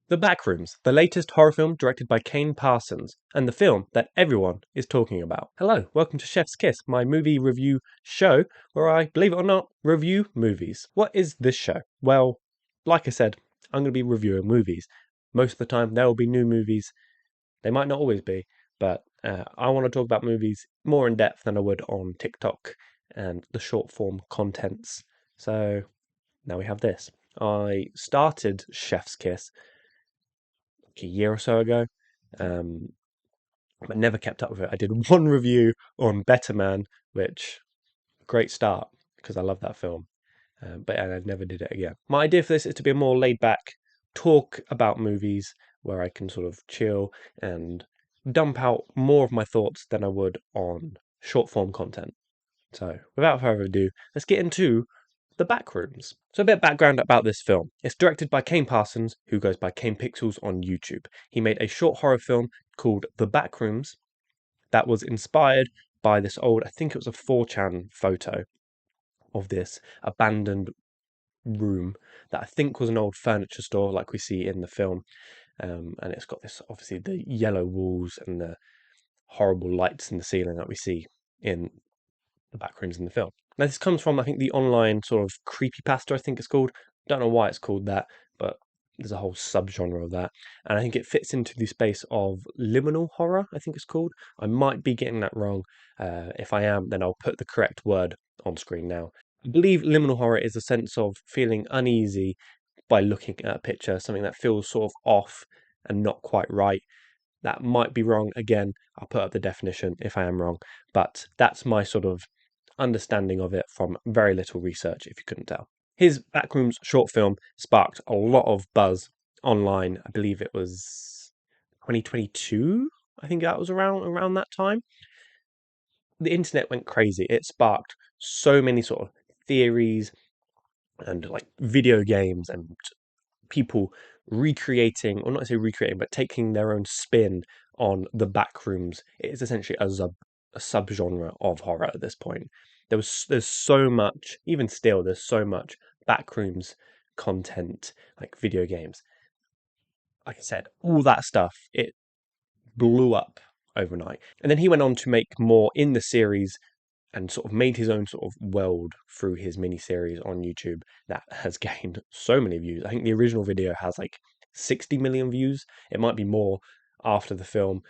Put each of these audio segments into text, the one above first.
The Backrooms, the latest horror film directed by Kane Parsons, and the film that everyone is talking about. Hello, welcome to Chef's Kiss, my movie review show where I, believe it or not, review movies. What is this show? Well, like I said, I'm going to be reviewing movies. Most of the time, there will be new movies. They might not always be, but I want to talk about movies more in depth than I would on TikTok and the short form contents. So now we have this. I started Chef's Kiss a year or so ago, but never kept up with it. I did one review on Better Man, which great start because I love that film, but I never did it again. My idea for this is to be a more laid back talk about movies where I can sort of chill and dump out more of my thoughts than I would on short form content. So without further ado, let's get into the Backrooms. So a bit of background about this film. It's directed by Kane Parsons, who goes by Kane Pixels on YouTube. He made a short horror film called The Backrooms that was inspired by this old, I think it was a 4chan photo of this abandoned room that I think was an old furniture store like we see in the film. And it's got this, obviously, the yellow walls and the horrible lights in the ceiling that we see in the Backrooms in the film. Now, this comes from, I think, the online sort of creepypasta, I think it's called. Don't know why it's called that, but there's a whole subgenre of that. And I think it fits into the space of liminal horror, I think it's called. I might be getting that wrong. If I am, then I'll put the correct word on screen now. I believe liminal horror is a sense of feeling uneasy by looking at a picture, something that feels sort of off and not quite right. That might be wrong. Again, I'll put up the definition if I am wrong, but that's my sort of understanding of it from very little research, if you couldn't tell. His Backrooms short film sparked a lot of buzz online. I believe it was 2022. I think that was around that time. The internet went crazy. It sparked so many sort of theories and like video games and people recreating, or not necessarily recreating, but taking their own spin on the Backrooms. It is essentially a subgenre of horror at this point. There's so much, even still, there's so much Backrooms content, like video games. Like I said, all that stuff, it blew up overnight. And then he went on to make more in the series and sort of made his own sort of world through his mini-series on YouTube that has gained so many views. I think the original video has like 60 million views. It might be more after the film,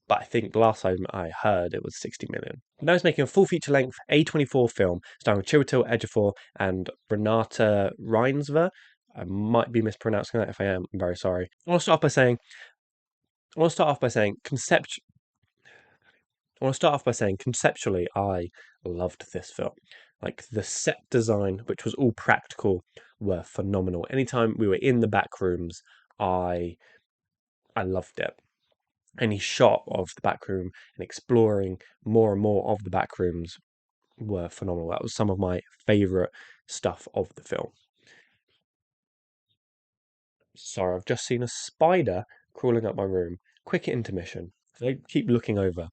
but I think the last time I heard it was 60 million. Now he's making a full feature-length A24 film starring Chiwetel Ejiofor and Renata Reinsver. I might be mispronouncing that. If I am, I'm very sorry. I want to start off by saying conceptually, I loved this film. Like the set design, which was all practical, were phenomenal. Anytime we were in the back rooms, I loved it. Any shot of the back room and exploring more and more of the back rooms were phenomenal. That was some of my favourite stuff of the film. Sorry, I've just seen a spider crawling up my room. Quick intermission. I keep looking over.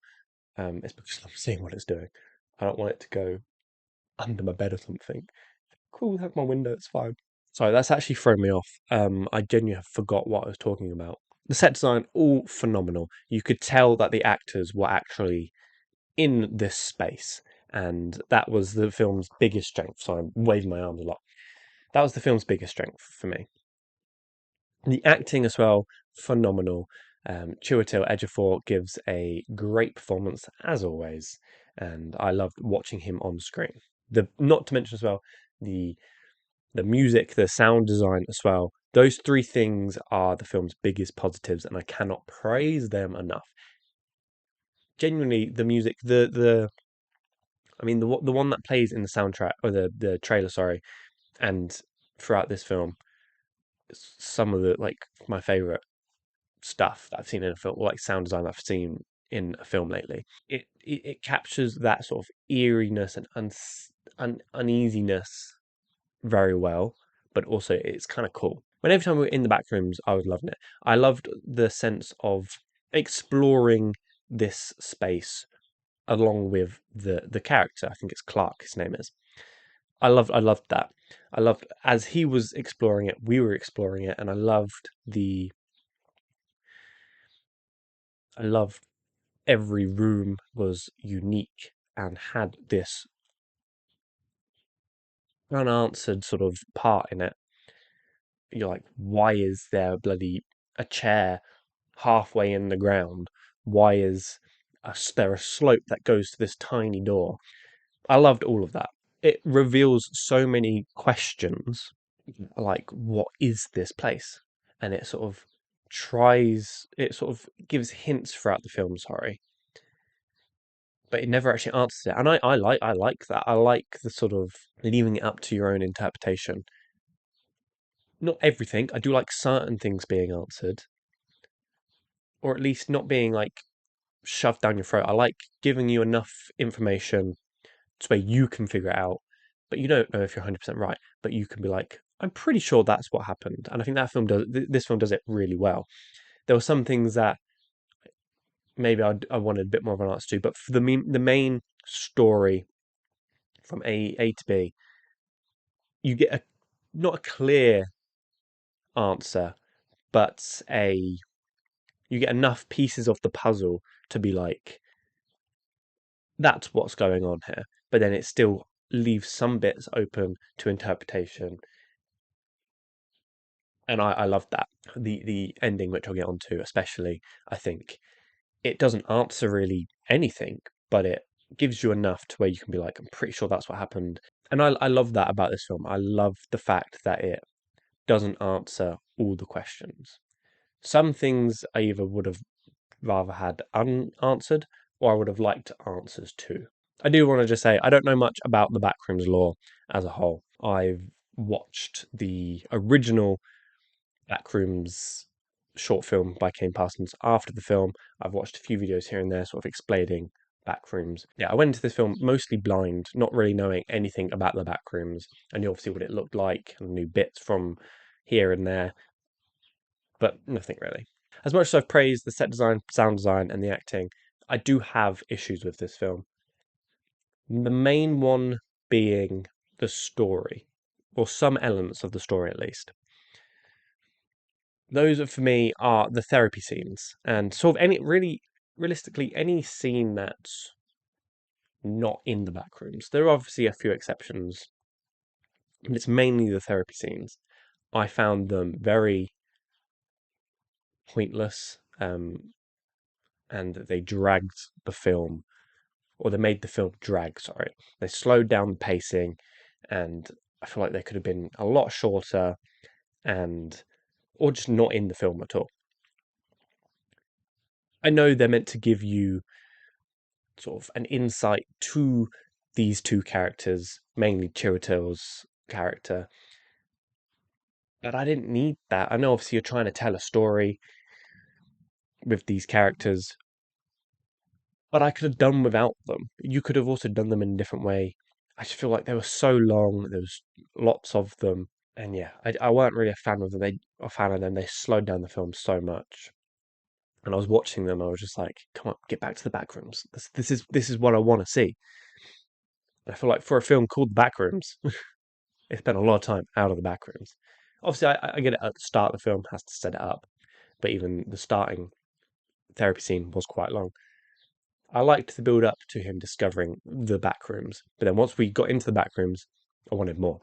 It's because I'm seeing what it's doing. I don't want it to go under my bed or something. Cool, have my window, it's fine. Sorry, that's actually thrown me off. I genuinely have forgot what I was talking about. The set design, all phenomenal. You could tell that the actors were actually in this space, and that was the film's biggest strength. Sorry, I'm waving my arms a lot. That was the film's biggest strength for me. The acting as well, phenomenal. Chiwetel Ejiofor gives a great performance as always, and I loved watching him on screen. Not to mention as well the music, the sound design as well. Those three things are the film's biggest positives, and I cannot praise them enough. Genuinely, the music, I mean, the one that plays in the soundtrack or the trailer, sorry, and throughout this film, some of the like my favorite stuff that I've seen in a film, like sound design I've seen in a film lately. It captures that sort of eeriness and uneasiness very well, but also it's kind of cool. When every time we were in the back rooms, I was loving it. I loved the sense of exploring this space along with the character. I think it's Clark, his name is. I loved that. I loved as he was exploring it, we were exploring it, and I loved every room was unique and had this unanswered sort of part in it. You're like, why is there bloody a chair halfway in the ground? Why is there a slope that goes to this tiny door? I loved all of that. It reveals so many questions, like what is this place? And it sort of gives hints throughout the film, sorry, but it never actually answers it. And I like that. I like the sort of leaving it up to your own interpretation. Not everything. I do like certain things being answered, or at least not being like shoved down your throat. I like giving you enough information so where you can figure it out, but you don't know if you're 100% right. But you can be like, I'm pretty sure that's what happened, and I think that film does. This film does it really well. There were some things that maybe I wanted a bit more of an answer to, but for the main story from A to B, you get a not a clear answer, but a you get enough pieces of the puzzle to be like, that's what's going on here. But then it still leaves some bits open to interpretation, and I love that. The ending, which I'll get onto, especially, I think it doesn't answer really anything, but it gives you enough to where you can be like, I'm pretty sure that's what happened. And I love that about this film. I love the fact that it doesn't answer all the questions. Some things I either would have rather had unanswered, or I would have liked answers to. I do want to just say I don't know much about the Backrooms lore as a whole. I've watched the original Backrooms short film by Kane Parsons after the film. I've watched a few videos here and there sort of explaining Backrooms. Yeah, I went into this film mostly blind, not really knowing anything about the Backrooms. I knew obviously what it looked like and knew bits from here and there, but nothing really. As much as I've praised the set design, sound design, and the acting, I do have issues with this film. The main one being the story, or some elements of the story at least. Those for me are the therapy scenes, and sort of any really realistically any scene that's not in the back rooms. There are obviously a few exceptions, but it's mainly the therapy scenes. I found them very pointless, and they dragged the film, or they made the film drag. Sorry, they slowed down the pacing, and I feel like they could have been a lot shorter, and or just not in the film at all. I know they're meant to give you sort of an insight to these two characters, mainly Chiwetel's character. But I didn't need that. I know obviously you're trying to tell a story with these characters, but I could have done without them. You could have also done them in a different way. I just feel like they were so long. There was lots of them, and yeah, I weren't really a fan of them. A fan of them. They slowed down the film so much, and I was watching them. I was just like, "Come on, get back to the back rooms. This is what I want to see." And I feel like for a film called The Backrooms, they spent a lot of time out of the backrooms. Obviously, I get it at the start of the film, has to set it up, but even the starting therapy scene was quite long. I liked the build up to him discovering the backrooms, but then once we got into the backrooms, I wanted more.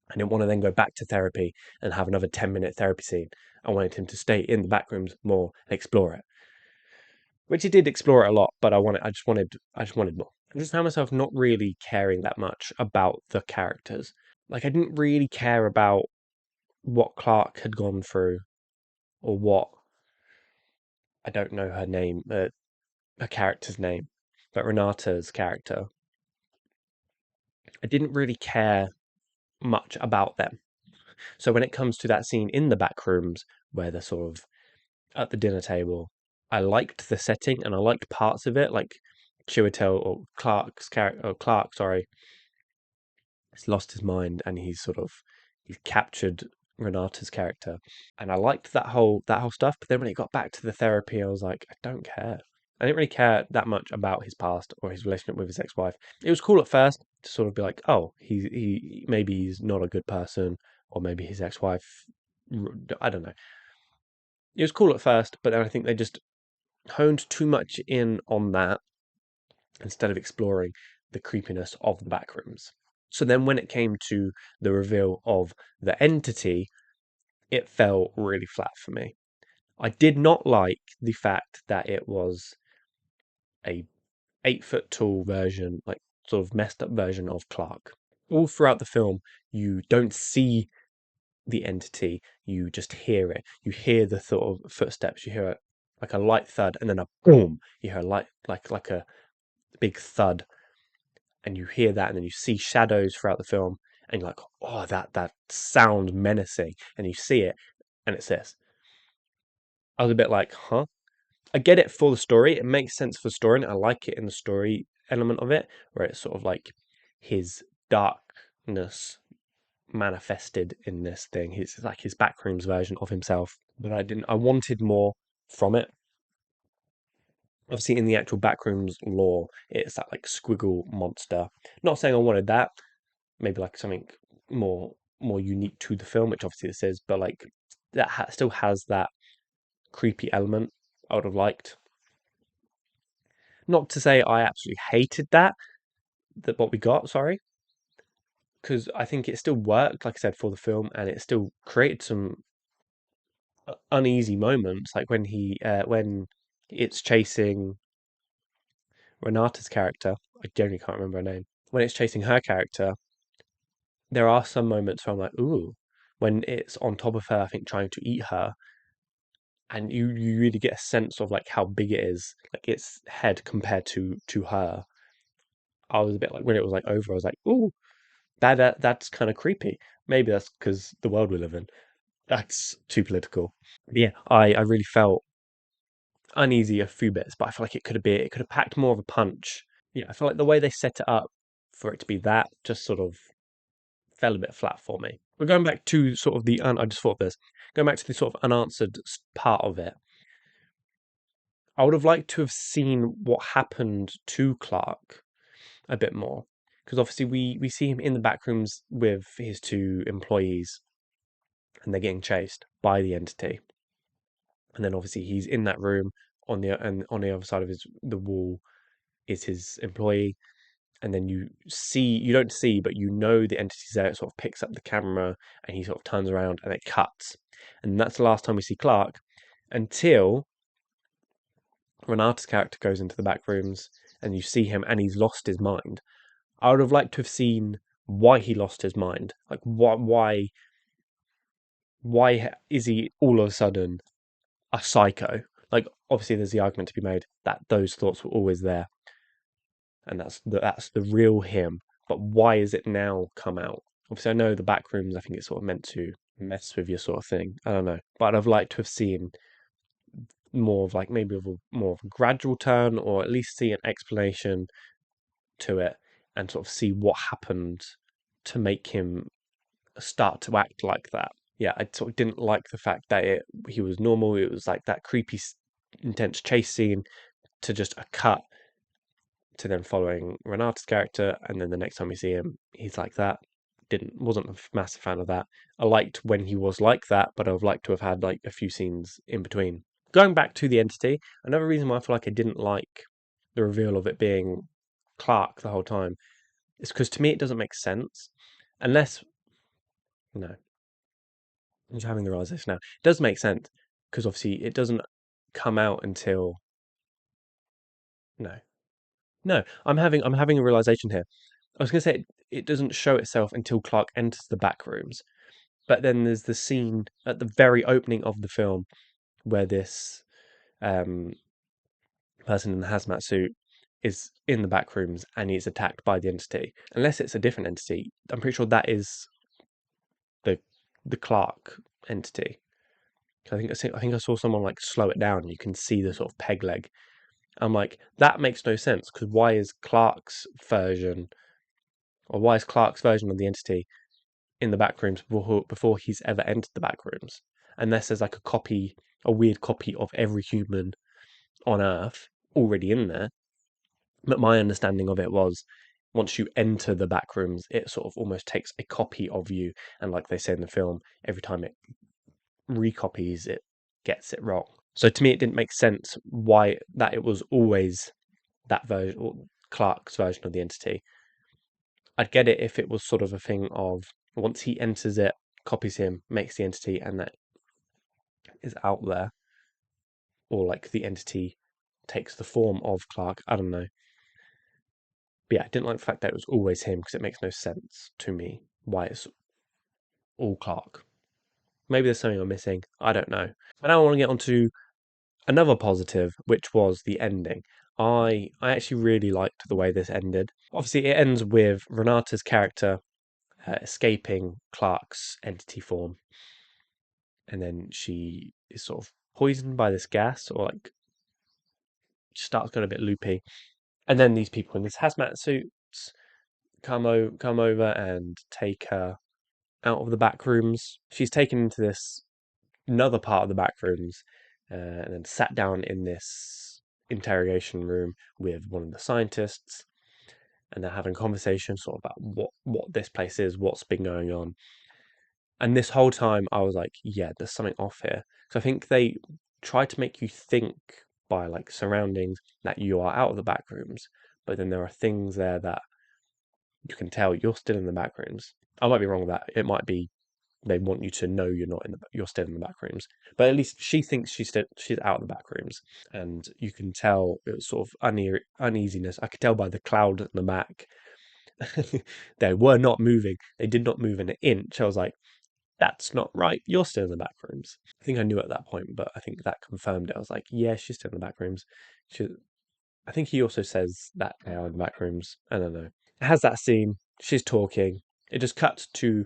I didn't want to then go back to therapy and have another 10-minute therapy scene. I wanted him to stay in the backrooms more and explore it, which he did explore it a lot. But I just wanted more. I just found myself not really caring that much about the characters. Like I didn't really care about what Clark had gone through, or what I don't know her name, her character's name, but Renata's character. I didn't really care much about them. So when it comes to that scene in the back rooms where they're sort of at the dinner table, I liked the setting and I liked parts of it, like Chiwetel or Clark's character, or Clark, sorry, he's lost his mind and he's captured Renata's character, and I liked that whole stuff. But then when it got back to the therapy, I was like, I don't care. I didn't really care that much about his past or his relationship with his ex-wife. It was cool at first to sort of be like, oh, he maybe he's not a good person, or maybe his ex-wife. I don't know. It was cool at first, but then I think they just honed too much in on that instead of exploring the creepiness of the backrooms. So then when it came to the reveal of the entity, it fell really flat for me. I did not like the fact that it was a 8 foot tall version, like sort of messed up version of Clark. All throughout the film, you don't see the entity, you just hear it. You hear the sort of footsteps, you hear like a light thud and then a boom. You hear a light like a big thud, and you hear that, and then you see shadows throughout the film, and you're like, oh, that sounds menacing, and you see it, and it's this. I was a bit like, huh? I get it for the story. It makes sense for the story, and I like it in the story element of it, where it's sort of like his darkness manifested in this thing. It's like his backrooms version of himself. But I didn't. I wanted more from it. Obviously, in the actual backrooms lore, it's that like squiggle monster. Not saying I wanted that. Maybe like something more unique to the film, which obviously this is. But like that still has that creepy element. I would have liked. Not to say I absolutely hated that what we got. Sorry, because I think it still worked, like I said, for the film, and it still created some uneasy moments, like when it's chasing Renata's character. I generally can't remember her name. When it's chasing her character, there are some moments where I'm like, ooh, when it's on top of her, I think trying to eat her, and you really get a sense of like how big it is, like its head compared to her. I was a bit like when it was like over, I was like, ooh, that's kind of creepy. Maybe that's because the world we live in. That's too political. But yeah, I really felt uneasy a few bits, but I feel like it could have packed more of a punch. Yeah, I feel like the way they set it up for it to be that just sort of fell a bit flat for me. We're going back to sort of I just thought of this. Going back to the sort of unanswered part of it. I would have liked to have seen what happened to Clark a bit more. Because obviously we see him in the back rooms with his two employees and they're getting chased by the entity. And then obviously he's in that room and on the other side of the wall is his employee, and then you don't see, but you know the entity's there. It sort of picks up the camera and he sort of turns around and it cuts. And that's the last time we see Clark until Renata's character goes into the back rooms and you see him and he's lost his mind. I would have liked to have seen why he lost his mind. Like why is he all of a sudden a psycho? Like obviously there's the argument to be made that those thoughts were always there and that's the real him. But why is it now come out? Obviously, I know the back rooms. I think it's sort of meant to mess with you, sort of thing. I don't know, but I've liked to have seen more of like maybe of more of a gradual turn, or at least see an explanation to it, and sort of see what happened to make him start to act like that. Yeah, I sort of didn't like the fact that he was normal. It was like that creepy, intense chase scene to just a cut to then following Renata's character, and then the next time we see him, he's like that. Wasn't a massive fan of that. I liked when he was like that, but I would like to have had like a few scenes in between. Going back to the entity, another reason why I feel like I didn't like the reveal of it being Clark the whole time is because to me it doesn't make sense unless no. I'm just having the realization now. It does make sense because obviously it doesn't come out until no. No, I'm having a realization here. I was going to say it doesn't show itself until Clark enters the back rooms, but then there's the scene at the very opening of the film where this um, person in the hazmat suit is in the back rooms and he's attacked by the entity. Unless it's a different entity, I'm pretty sure that is the the Clark entity. I think I saw someone like slow it down and you can see the sort of peg leg. I'm like, that makes no sense because why is Clark's version of the entity in the back rooms before he's ever entered the back rooms? Unless there's like a weird copy of every human on Earth, already in there. But my understanding of it was once you enter the back rooms, it sort of almost takes a copy of you. And like they say in the film, every time it recopies, it gets it wrong. So to me, it didn't make sense why that it was always that version, or Clark's version of the entity. I'd get it if it was sort of a thing of once he enters it, copies him, makes the entity, and that is out there, or like the entity takes the form of Clark. I don't know. But yeah, I didn't like the fact that it was always him because it makes no sense to me why it's all Clark. Maybe there's something I'm missing. I don't know. But now I want to get on to another positive, which was the ending. I actually really liked the way this ended. Obviously, it ends with Renata's character escaping Clark's entity form, and then she is sort of poisoned by this gas, or like starts going a bit loopy. And then these people in these hazmat suits come over and take her out of the back rooms. She's taken into this another part of the back rooms, and then sat down in this interrogation room with one of the scientists, and they're having a conversation sort of about what this place is, what's been going on. And this whole time, I was like, yeah, there's something off here. So I think they try to make you think by like surroundings that you are out of the back rooms, but then there are things there that you can tell you're still in the back rooms. I might be wrong with that. It might be they want you to know you're still in the back rooms. But at least she thinks she's out of the back rooms, and you can tell it was sort of uneasiness. I could tell by the cloud at the back. They were not moving. They did not move an inch. I was like, that's not right. You're still in the back rooms. I think I knew at that point, but I think that confirmed it. I was like, yeah, she's still in the back rooms. She, I think he also says that they are in the back rooms. I don't know. It has that scene. She's talking. It just cuts to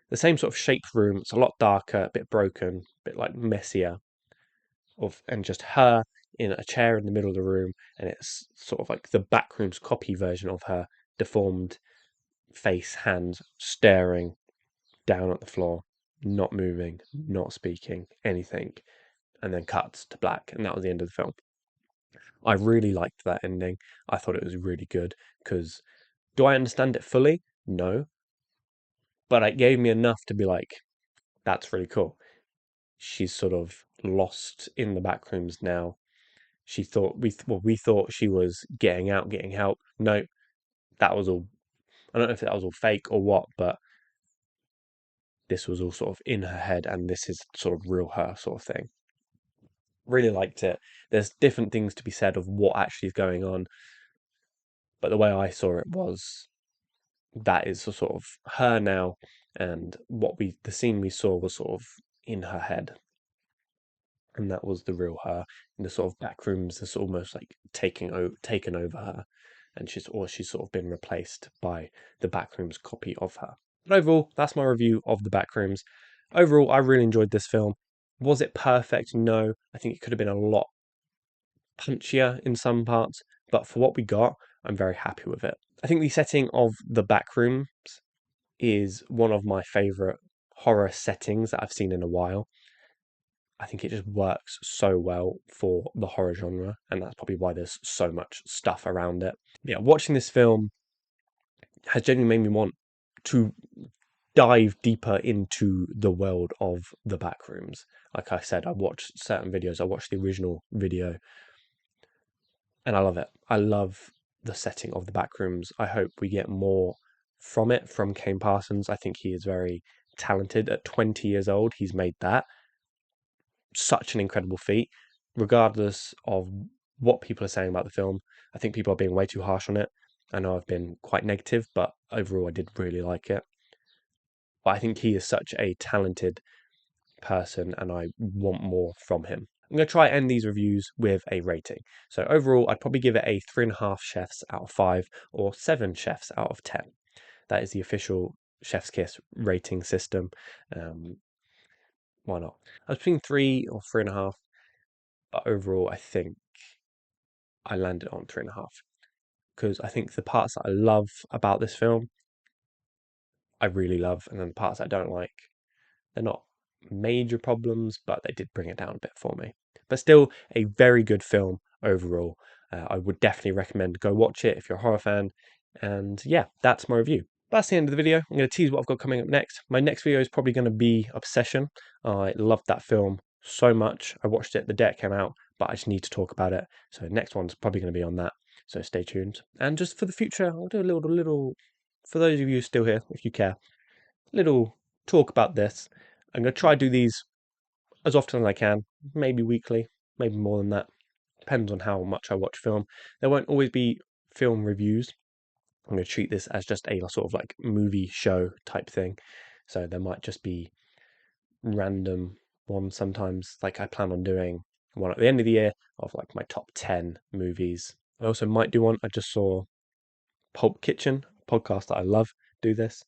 the same sort of shaped room. It's a lot darker, a bit broken, a bit like messier, and just her in a chair in the middle of the room, and it's sort of like the Backrooms copy version of her deformed face, hands staring down at the floor, not moving, not speaking, anything, and then cuts to black, and that was the end of the film. I really liked that ending. I thought it was really good because do I understand it fully? No, but it gave me enough to be like, that's really cool. She's sort of lost in the back rooms now. She thought we thought she was getting out, getting help. No, that was all. I don't know if that was all fake or what, but this was all sort of in her head, and this is sort of real her sort of thing. Really liked it. There's different things to be said of what actually is going on, but the way I saw it was that is sort of her now, and the scene we saw was sort of in her head, and that was the real her in the sort of back rooms. That's almost like taken over her, and she's sort of been replaced by the backrooms copy of her. But overall, that's my review of the backrooms. Overall, I really enjoyed this film. Was it perfect? No, I think it could have been a lot punchier in some parts, but for what we got, I'm very happy with it. I think the setting of the backrooms is one of my favorite horror settings that I've seen in a while. I think it just works so well for the horror genre, and that's probably why there's so much stuff around it. Yeah, watching this film has genuinely made me want to dive deeper into the world of the backrooms. Like I said, I watched certain videos. I watched the original video, and I love it. I love the setting of the backrooms. I hope we get more from it from Kane Parsons. I think he is very talented. At 20 years old, he's made that such an incredible feat, regardless of what people are saying about the film. I think people are being way too harsh on it. I know I've been quite negative, but overall, I did really like it. But I think he is such a talented person, and I want more from him. I'm going to try and end these reviews with a rating. So overall, I'd probably give it a 3.5 chefs out of 5 or 7 chefs out of 10. That is the official Chef's Kiss rating system. Why not? I was between 3 or 3.5, but overall, I think I landed on 3.5 because I think the parts that I love about this film, I really love, and then the parts I don't like, they're not major problems, but they did bring it down a bit for me. But still, a very good film overall. I would definitely recommend go watch it if you're a horror fan. And yeah, that's my review. That's the end of the video. I'm going to tease what I've got coming up next. My next video is probably going to be Obsession. I loved that film so much. I watched it the day it came out, but I just need to talk about it. So next one's probably going to be on that. So stay tuned. And just for the future, I'll do a little, for those of you still here, if you care, little talk about this. I'm going to try to do these as often as I can, maybe weekly, maybe more than that. Depends on how much I watch film. There won't always be film reviews. I'm going to treat this as just a sort of like movie show type thing. So there might just be random ones sometimes. Like I plan on doing one at the end of the year of like my top 10 movies. I also might do one. I just saw Pulp Kitchen, a podcast that I love, do this,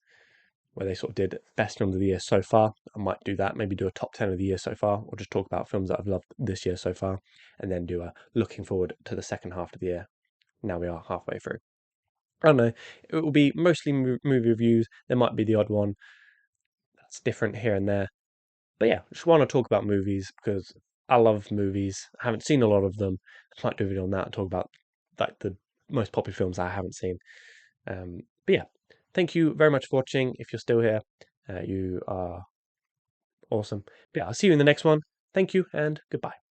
where they sort of did best films of the year so far. I might do that, maybe do a top 10 of the year so far, or just talk about films that I've loved this year so far, and then do a looking forward to the second half of the year. Now we are halfway through. I don't know. It will be mostly movie reviews. There might be the odd one that's different here and there. But yeah, just want to talk about movies because I love movies. I haven't seen a lot of them. I might do a video on that and talk about like the most popular films I haven't seen. But yeah, thank you very much for watching. If you're still here, you are awesome. But yeah, I'll see you in the next one. Thank you and goodbye.